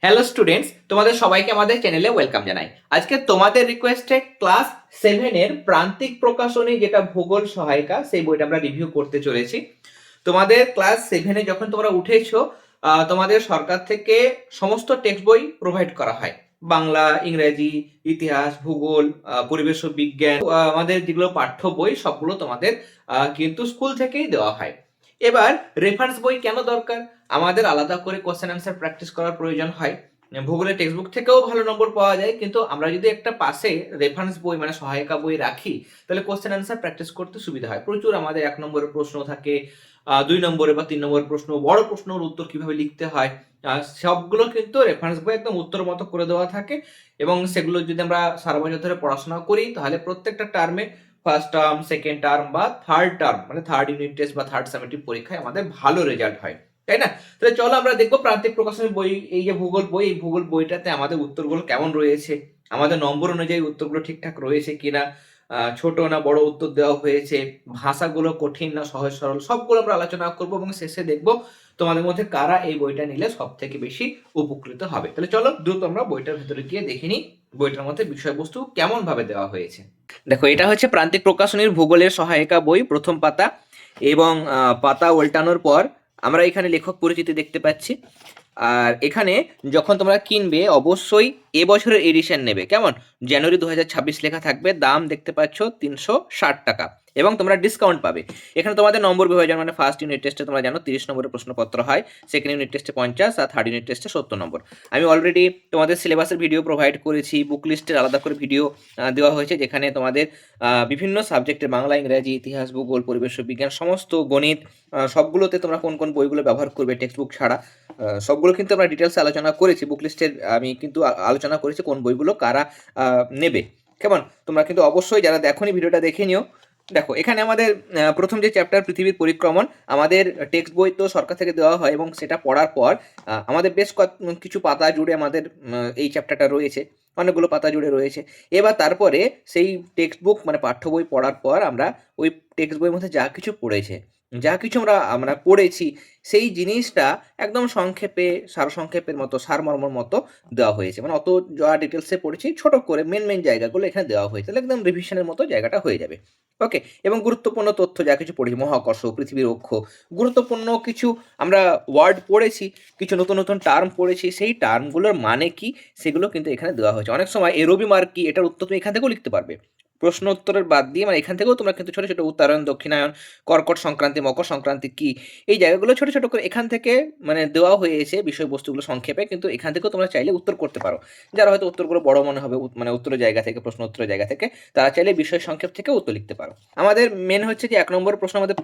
Hello students, তোমাদের সবাইকে আমাদের চ্যানেলে ওয়েলকাম জানাই। আজকে তোমাদের রিকোয়েস্টে ক্লাস 7 এর প্রান্তিক প্রকাশনী যেটা ভূগোল সহায়িকা সেই বইটা আমরা রিভিউ করতে চলেছি। তোমাদের ক্লাস 7 যখন তোমরা উঠেছো, তোমাদের সরকার থেকে সমস্ত টেক্সট বই প্রোভাইড করা হয়। বাংলা, ইংরেজি, ইতিহাস, ভূগোল, পরিবেশ ও বিজ্ঞান, আমাদের যেগুলো পাঠ্য বই সবগুলো তোমাদের কিন্তু স্কুল থেকেই দেওয়া হয়। এবার রেফারেন্স বই কেন দরকার? আমাদের আলাদা করে কোশ্চেন অ্যান্সার প্র্যাকটিস করার প্রয়োজন হয়। ভূগোলের টেক্সট বুক থেকেও ভালো নম্বর পাওয়া যায়, কিন্তু আমরা যদি একটা পাশে রেফারেন্স বই মানে সহায়িকা বই রাখি তাহলে কোশ্চেন অ্যান্সার প্র্যাকটিস করতে সুবিধা হয়। প্রচুর আমাদের 1 নম্বরের প্রশ্ন থাকে, 2 নম্বরে বা 3 নম্বরের প্রশ্ন, বড় প্রশ্নের উত্তর কিভাবে লিখতে হয়, সবগুলো কিন্তু রেফারেন্স বই একদম উত্তর মতো করে দেওয়া থাকে। এবং সেগুলো যদি আমরা সারা বছর ধরে পড়াশোনা করি তাহলে প্রত্যেকটা টার্মে, ফার্স্ট টার্ম, সেকেন্ড টার্ম বা থার্ড টার্ম মানে থার্ড ইউনিট টেস্ট বা থার্ড সামেটিভ পরীক্ষায় আমাদের ভালো রেজাল্ট হয়, তাই না? তাহলে চলো আমরা দেখবো প্রান্তিক প্রকাশনের বই, এই যে ভূগোল বই, এই ভূগোল বইটাতে আমাদের উত্তরগুলো কেমন রয়েছে, আমাদের নম্বর অনুযায়ী উত্তরগুলো ঠিকঠাক রয়েছে কিনা, ছোট না বড় উত্তর দেওয়া হয়েছে, ভাষাগুলো কঠিন না সহজ সরল, সবগুলো আমরা আলোচনা করবো এবং শেষে দেখবো তোমাদের মধ্যে কারা এই বইটা নিলে সব থেকে বেশি উপকৃত হবে। তাহলে চলো দ্রুত আমরা বইটার ভেতরে গিয়ে দেখে নিই বইটার মধ্যে বিষয়বস্তু কেমন ভাবে দেওয়া হয়েছে। দেখো, এটা হচ্ছে প্রান্তিক প্রকাশনীর ভূগোলের সহায়িকা বই, প্রথম পাতা। এবং পাতা উল্টানোর পর আমরা এখানে লেখক পরিচিতি দেখতে পাচ্ছি। আর এখানে যখন তোমরা কিনবে অবশ্যই এবছরের এডিশন নেবে, কেমন? জানুয়ারি 2026 লেখা থাকবে, দাম দেখতে পাচ্ছ 360 টাকা, এবং তোমরা ডিসকাউন্ট পাবে। এখানে তোমাদের নম্বর বিভাজন, মানে ফার্স্ট ইউনিট টেস্টে তোমরা জানো 30 নম্বরের প্রশ্নপত্র হয়, সেকেন্ড ইউনিট টেস্টে 50 আর থার্ড ইউনিট টেস্টে 70 নম্বর। আমি অলরেডি তোমাদের সিলেবাসের ভিডিও প্রোভাইড করেছি, বুক লিস্টের আলাদা করে ভিডিও দেওয়া হয়েছে, যেখানে তোমাদের বিভিন্ন সাবজেক্টের বাংলা, ইংরেজি, ইতিহাস, ভূগোল, পরিবেশ ও বিজ্ঞান, সমস্ত গণিত, সবগুলোতে তোমরা কোন কোন বইগুলো ব্যবহার করবে টেক্সট বুক ছাড়া, সবগুলো কিন্তু আমরা ডিটেলসে আলোচনা করেছি। বুক লিস্টের আমি কিন্তু আলোচনা করেছি কোন বইগুলো কারা নেবে, কেমন? তোমরা কিন্তু অবশ্যই যারা দেখোনি ভিডিওটা দেখে নিও। দেখো, এখানে আমাদের প্রথম যে চ্যাপ্টার পৃথিবীর পরিক্রমণ, আমাদের টেক্সট বই তো সরকার থেকে দেওয়া হয় এবং সেটা পড়ার পর আমাদের বেশ কিছু পাতা জুড়ে আমাদের এই চ্যাপ্টারটা রয়েছে, অনেকগুলো পাতা জুড়ে রয়েছে। এবার তারপরে সেই টেক্সট বুক মানে পাঠ্য বই পড়ার পর আমরা ওই টেক্সট বইয়ের মধ্যে যা কিছু পড়েছে, যা কিছু আমরা আমরা পড়েছি, সেই জিনিসটা একদম সংক্ষেপে, সারসংক্ষেপের মতো, সারমর্মর মতো দেওয়া হয়েছে। মানে অত যা ডিটেলসে পড়েছি ছোট করে মেন মেন জায়গাগুলো এখানে দেওয়া হয়েছে, তাহলে একদম রিভিশনের মতো জায়গাটা হয়ে যাবে। ওকে, এবং গুরুত্বপূর্ণ তথ্য যা কিছু পড়েছি, মহাকর্ষ, পৃথিবীর অক্ষ, গুরুত্বপূর্ণ কিছু আমরা ওয়ার্ড পড়েছি, কিছু নতুন নতুন টার্ম পড়েছি, সেই টার্মগুলোর মানে কি সেগুলো কিন্তু এখানে দেওয়া হয়েছে। অনেক সময় এ রবিবার কি, এটার উত্তর তুমি এখান থেকেও লিখতে পারবে, প্রশ্ন উত্তরের বাদ দিয়ে, মানে এখান থেকেও তোমরা কিন্তু ছোট ছোট উত্তরায়ণ, দক্ষিণায়ন, কর্কট সংক্রান্তি, মকর সংক্রান্তি কি, এই জায়গাগুলো ছোট ছোট করে এখান থেকে মানে দেওয়া হয়েছে বিষয়বস্তুগুলো সংক্ষেপে, কিন্তু এখান থেকেও তোমরা চাইলে উত্তর করতে পারো। যারা হয়তো উত্তরগুলো বড় মনে হবে, মানে উত্তরের জায়গা থেকে, প্রশ্ন উত্তরের জায়গা থেকে, তারা চাইলে বিষয় সংক্ষেপ থেকে উত্তর লিখতে পারো। আমাদের মেন হচ্ছে যে 1 নম্বর প্রশ্ন আমাদের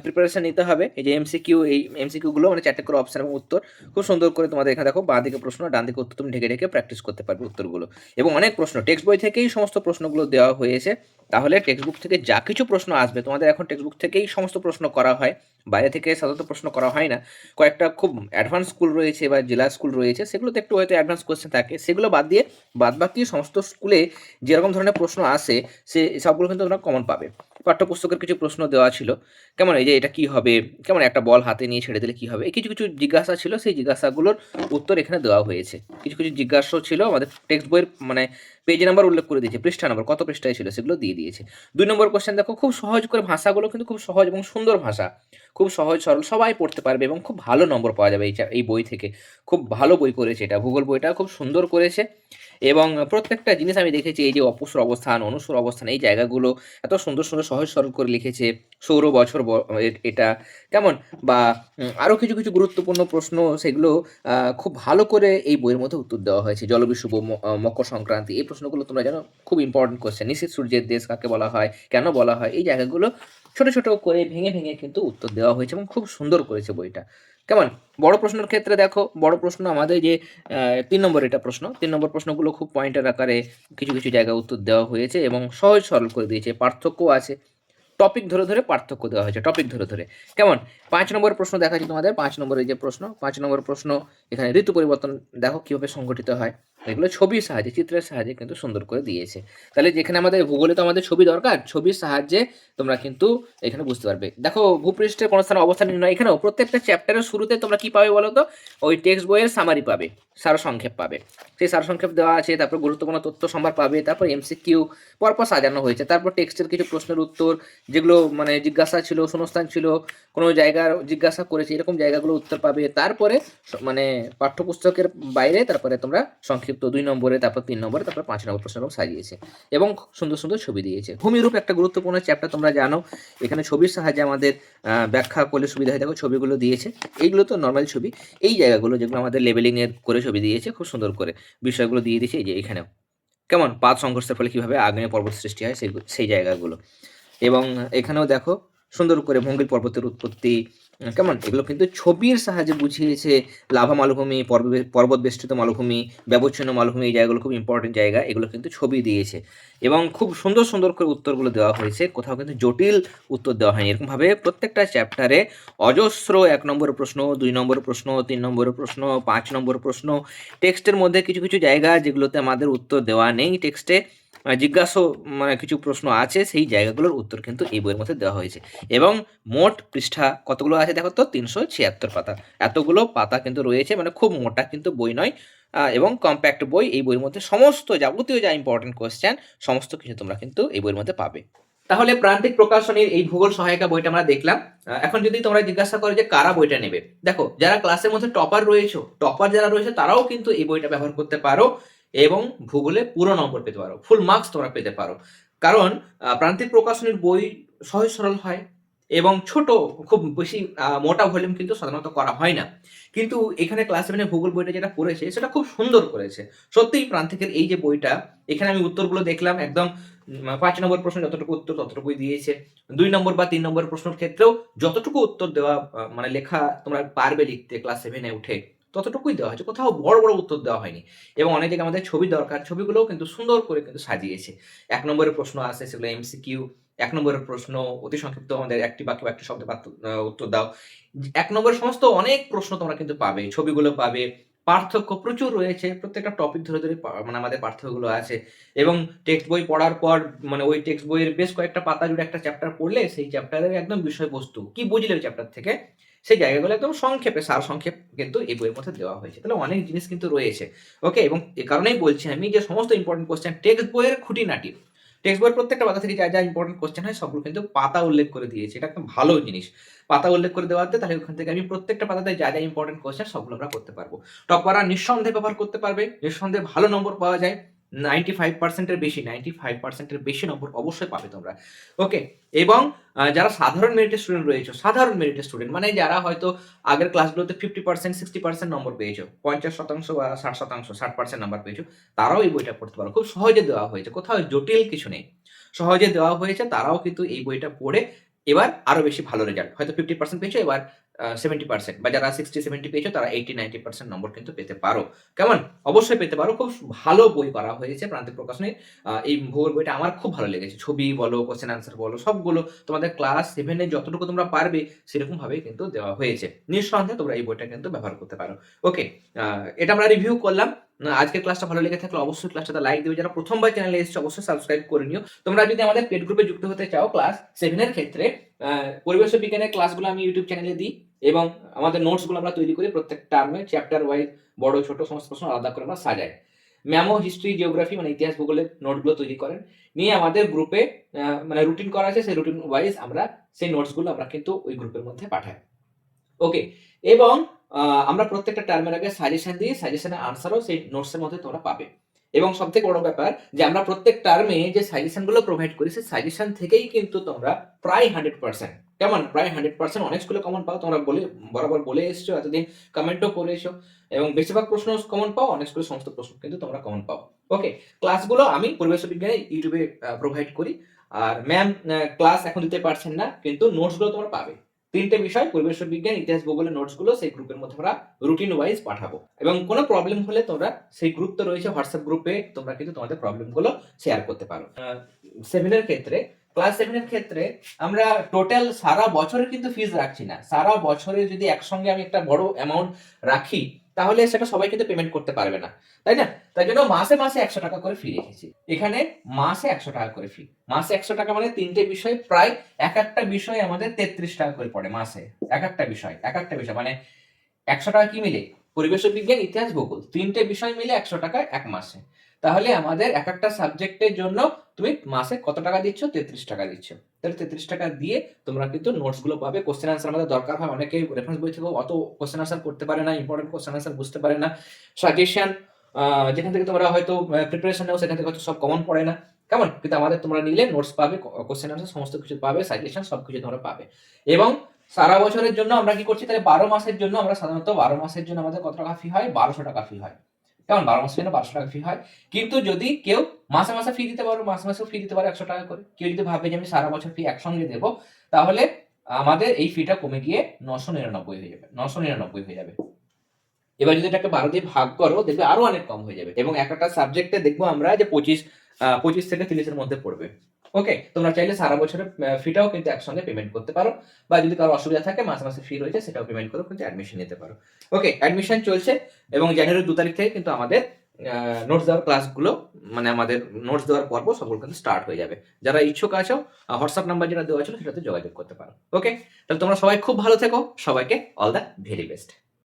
প্রিপারেশন নিতে হবে। এই যে এমসিকিউ, এই এমসিকিউগুলো মানে 4টে করে অপশন এবং উত্তর, খুব সুন্দর করে তোমাদের এখানে দেখো, বাঁ দিকে প্রশ্ন, ডান দিকে উত্তর, তুমি ঢেকে ঢেকে প্র্যাকটিস করতে পারবে উত্তরগুলো। এবং অনেক প্রশ্ন টেক্সট বই থেকেই সমস্ত প্রশ্নগুলো দেওয়া হয়েছে, তাহলে টেক্সট বুক থেকে যা কিছু প্রশ্ন আসবে, তোমাদের এখন টেক্সট বুক থেকেই সমস্ত প্রশ্ন করা হয়, বাইরে থেকে সাধারণত প্রশ্ন করা হয় না। কয়েকটা খুব অ্যাডভান্স স্কুল রয়েছে বা জেলা স্কুল রয়েছে, সেগুলোতে একটু হয়তো অ্যাডভান্স কোয়েশ্চেন থাকে, সেগুলো বাদ দিয়ে বাদবাকি সমস্ত স্কুলে যেরকম ধরনের প্রশ্ন আসে সে সবগুলো কিন্তু তোমরা কমন পাবে। পাঠ্যপুস্তকের কিছু প্রশ্ন দেওয়া ছিল, কেমন? এই যে এটা কি হবে, কেমন একটা বল হাতে নিয়ে ছেড়ে দিলে কি হবে, এই কিছু কিছু জিজ্ঞাসা ছিল, সেই জিজ্ঞাসাগুলোর উত্তর এখানে দেওয়া হয়েছে। কিছু কিছু জিজ্ঞাসাও ছিল, আমাদের টেক্সট বইয়ের মানে পেজ নাম্বার উল্লেখ করে দিয়েছে, পৃষ্ঠা নাম্বার কত পৃষ্ঠায় ছিল সেগুলো দিয়ে দিয়েছে। 2 নম্বর কোশ্চেন দেখো, খুব সহজ করে, ভাষাগুলো কিন্তু খুব সহজ এবং সুন্দর ভাষা, খুব সহজ সরল, সবাই পড়তে পারবে এবং খুব ভালো নম্বর পাওয়া যাবে এই বই থেকে। খুব ভালো বই করেছে এটা, ভূগোল বইটা খুব সুন্দর করেছে। এবং প্রত্যেকটা জিনিস আমি দেখেছি, এই যে অপসর অবস্থান, অনুসর অবস্থান, এই জায়গাগুলো এত সুন্দর সুন্দর সহজ সরল করে লিখেছে। সৌর বছর এটা, কেমন? বা আরও কিছু কিছু গুরুত্বপূর্ণ প্রশ্ন, সেগুলো খুব ভালো করে এই বইয়ের মধ্যে উত্তর দেওয়া হয়েছে। জলবিষুব, মকর সংক্রান্তি, এই প্রশ্নগুলো তোমরা জানো, খুব ইম্পর্টেন্ট কোশ্চেন। নিশীথ সূর্যের দেশ কাকে বলা হয়, কেন বলা হয়, এই জায়গাগুলো ছোট ছোট করে ভেঙে ভেঙে কিন্তু উত্তর দেওয়া হয়েছে এবং খুব সুন্দর করেছে বইটা, কেমন? বড় প্রশ্নের ক্ষেত্রে দেখো, বড় প্রশ্ন আমাদের যে 3 নম্বর, এটা প্রশ্ন, 3 নম্বর প্রশ্নগুলো খুব পয়েন্টের আকারে কিছু কিছু জায়গায় উত্তর দেওয়া হয়েছে এবং সহজ সরল করে দিয়েছে, পার্থক্য আছে, টপিক ধরে ধরে পার্থক্য দেওয়া হয়েছে, টপিক ধরে ধরে, কেমন? 5 নম্বর প্রশ্ন দেখাচ্ছি তোমাদের, 5 নম্বরের যে প্রশ্ন, 5 নম্বর প্রশ্ন, এখানে ঋতু পরিবর্তন দেখো কিভাবে সংঘটিত হয়। এগুলো ছবির সাহায্যে, চিত্রের সাহায্যে কিন্তু সুন্দর করে দিয়েছে। তাহলে যেখানে আমাদের ভূগোলে তো আমাদের ছবি দরকার, ছবির সাহায্যে তোমরা কিন্তু এখানে বুঝতে পারবে। দেখো ভূপৃষ্ঠের কোন স্থানে অবস্থান নির্ণয়, এখানেও প্রত্যেকটা চ্যাপ্টারের শুরুতে তোমরা কি পাবে বলো তো? ওই টেক্সট বইয়ের সামারি পাবে, সারসংক্ষেপ পাবে। সেই সারসংক্ষেপ দেওয়া আছে, তারপর গুরুত্বপূর্ণ তথ্য সম্ভার পাবে, তারপর এমসিকিউ পরপর সাজানো হয়েছে, তারপর টেক্সটের কিছু প্রশ্নের উত্তর, যেগুলো মানে জিজ্ঞাসা ছিল, শূন্যস্থান ছিল, কোনো জায়গার জিজ্ঞাসা করেছে, এরকম জায়গাগুলো উত্তর পাবে। তারপরে মানে পাঠ্যপুস্তকের বাইরে তারপরে তোমরা সংক্ষিপ্ত 2 নম্বরে, তারপর 3 নম্বরে, তারপর 5 নম্বর প্রশ্ন সাজিয়েছে এবং সুন্দর সুন্দর ছবি দিয়েছে। ভূমিরূপ একটা গুরুত্বপূর্ণ চ্যাপ্টার, তোমরা জানো। এখানে ছবির সাহায্যে আমাদের ব্যাখ্যা করলে সুবিধা হয়। দেখো ছবিগুলো দিয়েছে, এইগুলো তো নর্মাল ছবি। এই জায়গাগুলো যেগুলো আমাদের লেবেলিং এর করে ছবি দিয়েছে, খুব সুন্দর করে বিষয়গুলো দিয়ে দিয়েছে। এই যে এখানেও কেমন পাত সংঘর্ষের ফলে কিভাবে আগ্নেয় পর্বত সৃষ্টি হয় সেই জায়গাগুলো। এবং এখানেও দেখো সুন্দর করে ভঙ্গিল পর্বতের উৎপত্তি, কেমন এগুলো কিন্তু ছবির সাহায্যে বুঝিয়েছে। লাভা মালভূমি, পর্বত বেষ্টিত মালভূমি, ব্যবচ্ছিন্ন মালভূমি, এই জায়গাগুলো খুব ইম্পর্টেন্ট জায়গা, এগুলো কিন্তু ছবি দিয়েছে এবং খুব সুন্দর সুন্দর করে উত্তরগুলো দেওয়া হয়েছে। কোথাও কিন্তু জটিল উত্তর দেওয়া হয়নি। এরকমভাবে প্রত্যেকটা চ্যাপ্টারে অজস্র 1 নম্বরের প্রশ্ন, 2 নম্বরের প্রশ্ন, 3 নম্বরের প্রশ্ন, 5 নম্বরের প্রশ্ন, টেক্সটের মধ্যে কিছু কিছু জায়গা যেগুলোতে আমাদের উত্তর দেওয়া নেই, টেক্সটে জিজ্ঞাসা মানে কিছু প্রশ্ন আছে, সেই জায়গাগুলোর উত্তর কিন্তু এই বইয়ের মধ্যে দেওয়া হয়েছে। এবং মোট পৃষ্ঠা কতগুলো আছে দেখো তো? 376 পাতা। এতগুলো পাতা কিন্তু রয়েছে, মানে খুব মোটা কিন্তু বই নয়, এবং কম্প্যাক্ট বই। এই বইয়ের মধ্যে সমস্ত যাবতীয় যা ইম্পর্টেন্ট কোয়েশ্চেন সমস্ত কিছু তোমরা কিন্তু এই বইয়ের মধ্যে পাবে। তাহলে প্রান্তিক প্রকাশনীর এই ভূগোল সহায়িকা বইটা আমরা দেখলাম। এখন যদি তোমরা জিজ্ঞাসা করো যে কারা বইটা নেবে, দেখো যারা ক্লাসের মধ্যে টপার যারা রয়েছে তারাও কিন্তু এই বইটা ব্যবহার করতে পারো এবং ভূগোলে পুরো নম্বর পেতে পারো, ফুল মার্কস তোমরা পেতে পারো। কারণ প্রান্তিক প্রকাশনীর বই সহজ সরল হয় এবং ছোট, খুব বেশি মোটা ভলিউম কিন্তু সাধারণত করা হয় না। কিন্তু এখানে ক্লাস 7 ভূগোল বইটা যেটা করেছে সেটা খুব সুন্দর করেছে। সত্যিই প্রান্তিকের এই যে বইটা, এখানে আমি উত্তরগুলো দেখলাম, একদম 5 নম্বর প্রশ্ন যতটুকু উত্তর ততটুকুই দিয়েছে। 2 নম্বর বা 3 নম্বর প্রশ্নের ক্ষেত্রেও যতটুকু উত্তর দেওয়া মানে লেখা তোমরা পারবে লিখতে ক্লাস 7 উঠে, ততটুকুই দেওয়া হয়েছে। কোথাও বড় বড় উত্তর দেওয়া হয়নি। এবং অনেক জায়গায় আমাদের ছবি দরকার, ছবিগুলোও কিন্তু সুন্দর করে কিন্তু সাজিয়েছে। 1 নম্বরের প্রশ্ন আছে, সেগুলো এমসিকিউ। 1 নম্বরের প্রশ্ন অতি সংক্ষিপ্ত, আমাদের একটি বাক্য বা একটি শব্দে উত্তর দাও। 1 নম্বরের সমস্ত অনেক প্রশ্ন তোমরা কিন্তু পাবে, ছবিগুলো পাবে। পার্থক্য প্রচুর রয়েছে, প্রত্যেকটা টপিক ধরে ধরে মানে আমাদের পার্থক্যগুলো আছে। এবং টেক্সট বই পড়ার পর মানে ওই টেক্সট বইয়ের বেশ কয়েকটা পাতা জুড়ে একটা চ্যাপ্টার পড়লে সেই চ্যাপ্টারের একদম বিষয়বস্তু কি বুঝলে ওই চ্যাপ্টার থেকে, সেই জায়গাগুলো একদম সংক্ষেপে, সারসংক্ষেপ কিন্তু এই বইয়ের মধ্যে দেওয়া হয়েছে। তাহলে অনেক জিনিস কিন্তু রয়েছে। ওকে, এবং এ কারণেই বলছি আমি যে সমস্ত ইম্পর্টেন্ট কোশ্চেন টেক্সট বইয়ের খুঁটিনাটি, টেক্সট বইয়ের প্রত্যেকটা পাতা থেকে যা যা ইম্পর্টেন্ট কোশ্চেন হয় সবগুলো কিন্তু পাতা উল্লেখ করে দিয়েছে। এটা একটা ভালো জিনিস। পাতা উল্লেখ করে দেওয়াতে তাহলে ওখান থেকে আমি প্রত্যেকটা পাতাতে যা যা ইম্পর্টেন্ট কোশ্চেন সবগুলো আমরা করতে পারবো। টপাররা নিঃসন্দেহে ব্যবহার করতে পারবে, নিঃসন্দেহে ভালো নম্বর পাওয়া যায়। 95% এর বেশি, 95% এর বেশি নম্বর অবশ্যই পাবে তোমরা। ওকে, এবং যারা সাধারণ মেরিটের স্টুডেন্ট রয়েছে, সাধারণ মেরিটের স্টুডেন্ট মানে যারা হয়তো আগের ক্লাসগুলোতে 50% 60% নম্বর পেয়েছো, 50% বা 60%, 60% নাম্বার পেয়েছো, তারাও এই বইটা পড়তে পারো। খুব সহজে দেওয়া হয়েছে, কোথাও জটিল কিছু নেই। সহজে দেওয়া হয়েছে, তারাও কিন্তু এই বইটা পড়ে এবার আরো বেশি ভালো রেজাল্ট, হয়তো 50% পেয়েছো, এবার 70%, বা যারা 60-70 পেয়েছো তারা 80-90% নম্বর কিন্তু পেতে পারো। কেমন? অবশ্যই পেতে পারো। খুব ভালো বই করা হয়েছে প্রান্তিক প্রকাশনীর। এই ভূগোল বইটা আমার খুব ভালো লেগেছে। ছবি বলো, কোয়েশ্চেন আনসার বলো, সবগুলো তোমাদের ক্লাস 7 এ যতটুকু তোমরা পারবে সেরকম ভাবেই কিন্তু দেওয়া হয়েছে। নিঃসন্দেহে তোমরা এই বইটা কিন্তু ব্যবহার করতে পারো। ওকে, এটা আমরা রিভিউ করলাম। আজকের ক্লাসটা ভালো লেগে থাকলে অবশ্যই ক্লাসটাতে লাইক দিবে। যারা প্রথমবার চ্যানেলে এসেছো অবশ্যই সাবস্ক্রাইব করে নিও। তোমরা যদি আমাদের পেড গ্রুপে যুক্ত হতে চাও ক্লাস 7 এর ক্ষেত্রে, পরিবেশ ও বিজ্ঞানের ক্লাসগুলো আমি ইউটিউব চ্যানেলে দিই এবং আমাদের নোটসগুলো আমরা তৈরি করি প্রত্যেক টার্মে, চ্যাপ্টার ওয়াইজ বড় ছোট সমস্ত প্রশ্ন আলাদা করে আমরা সাজাই। ম্যামও হিস্ট্রি, জিওগ্রাফি মানে ইতিহাস ভূগোলের নোটগুলো তৈরি করেন, নিয়ে আমাদের গ্রুপে মানে রুটিন করা আছে, সেই রুটিন ওয়াইজ আমরা সেই নোটসগুলো আমরা কিন্তু ওই গ্রুপের মধ্যে পাঠাই। ওকে, এবং আমরা প্রত্যেকটা টার্মের আগে সাজেশন দিই, সাজেশনের আনসারও সেই নোটসের মধ্যে তোমরা পাবে। এবং সবথেকে বড় ব্যাপার যে আমরা প্রত্যেক টার্মে যে সাজেশনগুলো প্রোভাইড করি, সেই সাজেশন থেকেই কিন্তু তোমরা প্রায় 100%, কেমন প্রায় 100%, অনেক স্কুলে কমন পাও, তোমরা বরাবর বলে এসছো, এতদিন কমেন্টও করেছো, এবং বেশিরভাগ প্রশ্ন কমন পাও, অনেক স্কুলে সমস্ত প্রশ্ন কিন্তু তোমরা কমন পাও। ওকে, ক্লাসগুলো আমি পরিবেশ বিজ্ঞানে ইউটিউবে প্রোভাইড করি। আর ম্যাম ক্লাস এখন দিতে পারছেন না, কিন্তু নোটসগুলো তোমরা পাবে। 3টে বিষয়, পরিবেশ বিজ্ঞান, ইতিহাস, ভূগোলের নোটসগুলো সেই গ্রুপের মধ্যে আমরা রুটিন ওয়াইজ পাঠাবো। এবং কোনো প্রবলেম হলে তোমরা সেই গ্রুপ তো রয়েছে হোয়াটসঅ্যাপ গ্রুপে, তোমরা কিন্তু তোমাদের প্রবলেমগুলো শেয়ার করতে পারো। 7 এর ক্ষেত্রে, ক্লাস 7 এর ক্ষেত্রে আমরা টোটাল সারা বছরে কিন্তু ফিস রাখছি না। সারা বছরে যদি একসঙ্গে আমি একটা বড় অ্যামাউন্ট রাখি, তাহলে সেটা সবাই কিন্তু পেমেন্ট করতে পারবে না, তাই না? তাই জন্য মাসে মাসে 100 টাকা করে ফি রেখেছি। এখানে মাসে 100 টাকা করে ফি, মাসে 100 টাকা মানে 3টে বিষয়, প্রায় এক একটা বিষয় আমাদের 33 টাকা করে পড়ে মাসে। এক একটা বিষয় মানে 100 টাকা কি মিলে, পরিবেশ বিজ্ঞান, ইতিহাস, ভূগোল, 3টে বিষয় মিলে 100 টাকা এক মাসে। তাহলে আমাদের এক একটা সাবজেক্টের জন্য তুমি মাসে কত টাকা দিচ্ছ? 33 টাকা দিচ্ছ। তাহলে 33 টাকা দিয়ে তোমরা কিন্তু নোটস গুলো পাবে। কোশ্চেন আনসার আমাদের দরকার হয়, অনেকেই রেফারেন্স বই থেকে অত কোশ্চেন আনসার করতে পারে না, ইম্পর্টেন্ট কোশ্চেন আনসার বুঝতে পারে না। সাজেশন যেখান থেকে তোমরা হয়তো প্রিপারেশন নাও সেখান থেকে হয়তো সব কমন পড়ে না, কেমন? কিন্তু আমাদের তোমরা নিলে নোটস পাবে, কোশ্চেন আনসার সমস্ত কিছু পাবে, সাজেশন সবকিছু তোমরা পাবে। এবং সারা বছরের জন্য আমরা কি করছি, তাহলে 12 মাসের জন্য আমরা সাধারণত 12 মাসের জন্য আমাদের কত টাকা ফি হয়? 1200 টাকা ফি হয়, কেমন? 12 মাসের জন্য 1200 টাকা ফি হয়। কিন্তু যদি কেউ মাসে মাসে ফি দিতে পারো, মাসে মাসেও ফি দিতে পারো 100 টাকা করে। কেউ যদি ভাবে যে আমি সারা বছর ফি একসঙ্গে দেবো, তাহলে আমাদের এই ফিটা কমে গিয়ে 999 হয়ে যাবে, 999 হয়ে যাবে। এবার যদি এটাকে 12 দিয়ে ভাগ করো, দেখবে আরো অনেক কম হয়ে যাবে। এবং একটা সাবজেক্টে দেখবো আমরা যে 25 থেকে 30 এর মধ্যে পড়বে। ওকে, তোমরা চাইলে সারা বছরের ফিটাও কিন্তু একসঙ্গে পেমেন্ট করতে পারো, বা যদি কারো অসুবিধা থাকে মাসে মাসে ফি রয়েছে সেটাও পেমেন্ট করে কিন্তু অ্যাডমিশন নিতে পারো। ওকে, অ্যাডমিশন চলছে এবং জানুয়ারির 2 তারিখ থেকে কিন্তু আমাদের নোটস দেওয়ার ক্লাসগুলো, মানে আমাদের নোটস দেওয়ার পর্ব সবগুলো কিন্তু স্টার্ট হয়ে যাবে। যারা ইচ্ছুক আছো, হোয়াটসঅ্যাপ নাম্বার যেটা দেওয়া ছিল সেটাতে যোগাযোগ করতে পারো। ওকে, তাহলে তোমরা সবাই খুব ভালো থেকো, সবাইকে অল দ্য ভেরি বেস্ট।